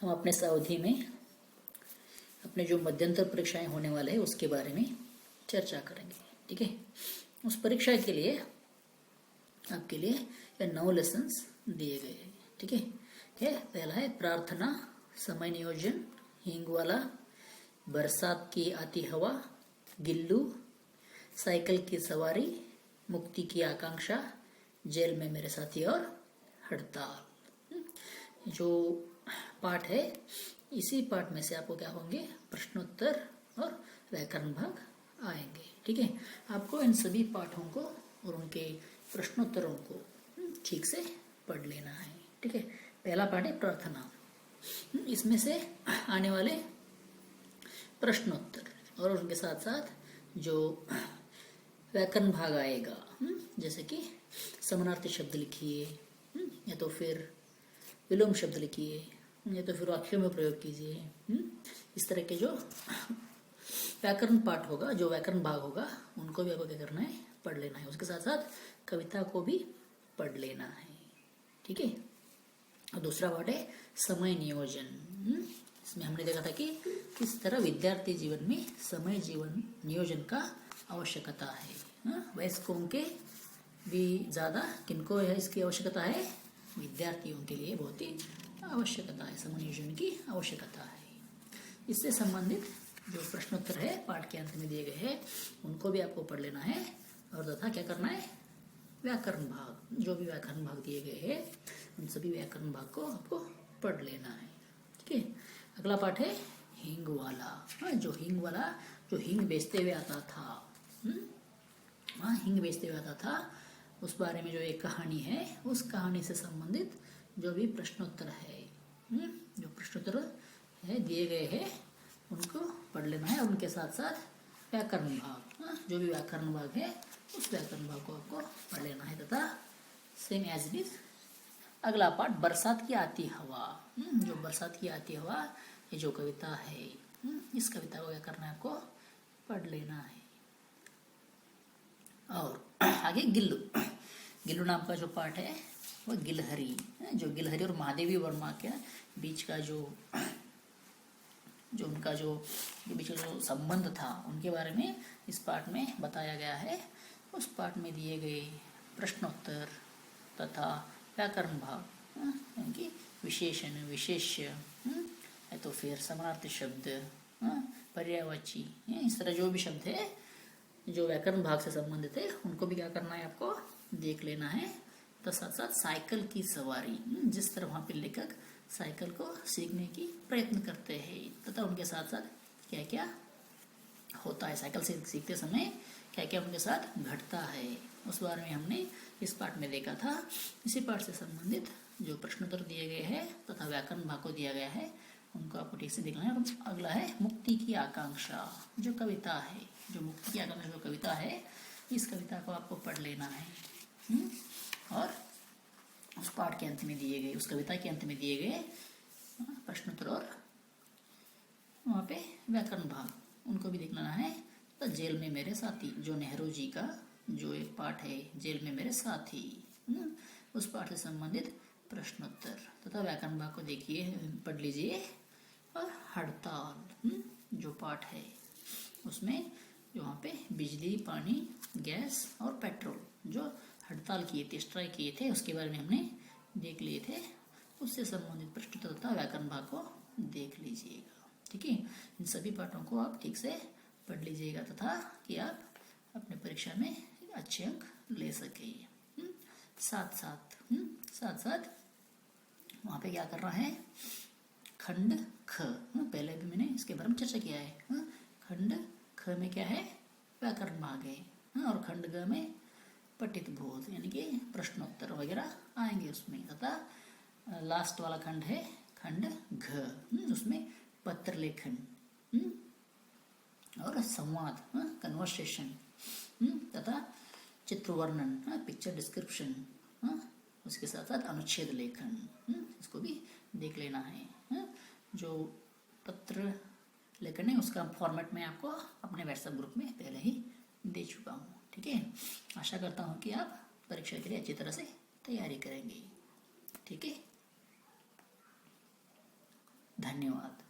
हम अपने इस अवधि में अपने जो मध्यंतर परीक्षाएं होने वाले हैं उसके बारे में चर्चा करेंगे। ठीक है, उस परीक्षा के लिए आपके लिए ये 9 लेसन्स दिए गए हैं। ठीक है, पहला है प्रार्थना, समय नियोजन, हींग वाला, बरसात की आती हवा, गिल्लू, साइकिल की सवारी, मुक्ति की आकांक्षा, जेल में मेरे साथी और हड़ताल। जो पाठ है इसी पाठ में से आपको क्या होंगे, प्रश्नोत्तर और व्याकरण भाग आएंगे। ठीक है, आपको इन सभी पाठों को और उनके प्रश्नोत्तरों को ठीक से पढ़ लेना है। ठीक है, पहला पाठ है प्रार्थना। इसमें से आने वाले प्रश्नोत्तर और उनके साथ साथ जो व्याकरण भाग आएगा, जैसे कि समानार्थी शब्द लिखिए, या तो फिर विलोम शब्द लिखिए, या तो फिर वाक्यों में प्रयोग कीजिए। इस तरह के जो व्याकरण पाठ होगा, जो व्याकरण भाग होगा, उनको भी आपको क्या करना है, पढ़ लेना है। उसके साथ साथ कविता को भी पढ़ लेना है। ठीक है, और दूसरा पाठ है समय नियोजन। इसमें हमने देखा था कि किस तरह विद्यार्थी जीवन में समय जीवन नियोजन का आवश्यकता है। वयस्कों के भी ज़्यादा किनको है इसकी आवश्यकता है, विद्यार्थियों के लिए बहुत ही आवश्यकता है, समय नियोजन की आवश्यकता है। इससे संबंधित जो प्रश्नोत्तर है पाठ के अंत में दिए गए हैं उनको भी आपको पढ़ लेना है, और तथा क्या करना है, व्याकरण भाग, जो भी व्याकरण भाग दिए गए हैं उन सभी व्याकरण भाग को आपको पढ़ लेना है। ठीक है, अगला पाठ है हींग वाला। जो हींग बेचते हुए आता था, हींग बेचते हुए आता था, उस बारे में जो एक कहानी है, उस कहानी से संबंधित जो भी प्रश्नोत्तर है, जो प्रश्नोत्तर है दिए गए हैं उनको पढ़ लेना है, और उनके साथ साथ व्याकरण भाग, जो भी व्याकरण भाग है उस व्याकरण भाग को आपको पढ़ लेना है। तथा सेम एज इट इज अगला पाठ बरसात की आती हवा। जो बरसात की आती हवा ये जो कविता है, इस कविता को क्या करना है, आपको पढ़ लेना है। और आगे गिल्लू नाम का जो पाठ है वह गिलहरी, जो गिलहरी और महादेवी वर्मा के बीच का जो उनका जो बीच का जो संबंध था उनके बारे में इस पाठ में बताया गया है। उस पाठ में दिए गए प्रश्नोत्तर तथा व्याकरण भाग, यानी विशेषण, विशेष्य, तो फिर समानार्थी शब्द, पर्यायवाची, इस तरह जो भी शब्द है जो व्याकरण भाग से संबंधित है उनको भी क्या करना है, आपको देख लेना है। तो साथ साथ साइकिल की सवारी, जिस तरह वहाँ पे लेखक साइकिल को सीखने की प्रयत्न करते हैं, तथा उनके साथ साथ क्या क्या होता है, साइकिल सीखते समय क्या क्या उनके साथ घटता है, उस बारे में हमने इस पाठ में देखा था। इसी पाठ से संबंधित जो प्रश्नोत्तर दिए गए हैं तथा व्याकरण भाग को दिया गया है उनको आपको ठीक से देखना है। अगला है मुक्ति की आकांक्षा, जो कविता है, जो मुक्ति की आकांक्षा जो कविता है, इस कविता को आपको पढ़ लेना है। और उस पाठ के अंत में दिए गए, उस कविता के अंत में दिए गए प्रश्नोत्तर और वहाँ पे व्याकरण भाग, उनको भी देख लेना है। तो जेल में मेरे साथी, जो नेहरू जी का जो एक पाठ है, जेल में मेरे साथी, उस पाठ से संबंधित प्रश्नोत्तर तथा व्याकरण भाग को देखिए, पढ़ लीजिए। और हड़ताल जो पाठ है उसमें जो वहाँ पे बिजली, पानी, गैस और पेट्रोल जो हड़ताल किए थे, स्ट्राइक किए थे, उसके बारे में हमने देख लिए थे। उससे संबंधित प्रश्नोत्तर तथा व्याकरण भाग को देख लीजिएगा। ठीक है, इन सभी पाठों को आप ठीक से पढ़ लीजिएगा तथा कि आप अपने परीक्षा में अच्छे अंक ले सके। साथ साथ वहाँ पे क्या कर रहा है, खंड ख, पहले भी मैंने इसके बारे में चर्चा किया है। खंड ख में क्या है, व्याकरण भाग है, और खंड ग में पठित बोध यानी कि प्रश्नोत्तर वगैरह आएंगे उसमें। तथा लास्ट वाला खंड है खंड घ, उसमें पत्र लेखन और संवाद, कन्वर्सेशन, तथा चित्र वर्णन, पिक्चर डिस्क्रिप्शन, उसके साथ साथ अनुच्छेद लेखन, इसको भी देख लेना है। जो पत्र लेखन है उसका फॉर्मेट मैं आपको अपने व्हाट्सएप ग्रुप में पहले ही दे चुका हूँ। ठीक है, आशा करता हूँ कि आप परीक्षा के लिए अच्छी तरह से तैयारी करेंगे। ठीक है, धन्यवाद।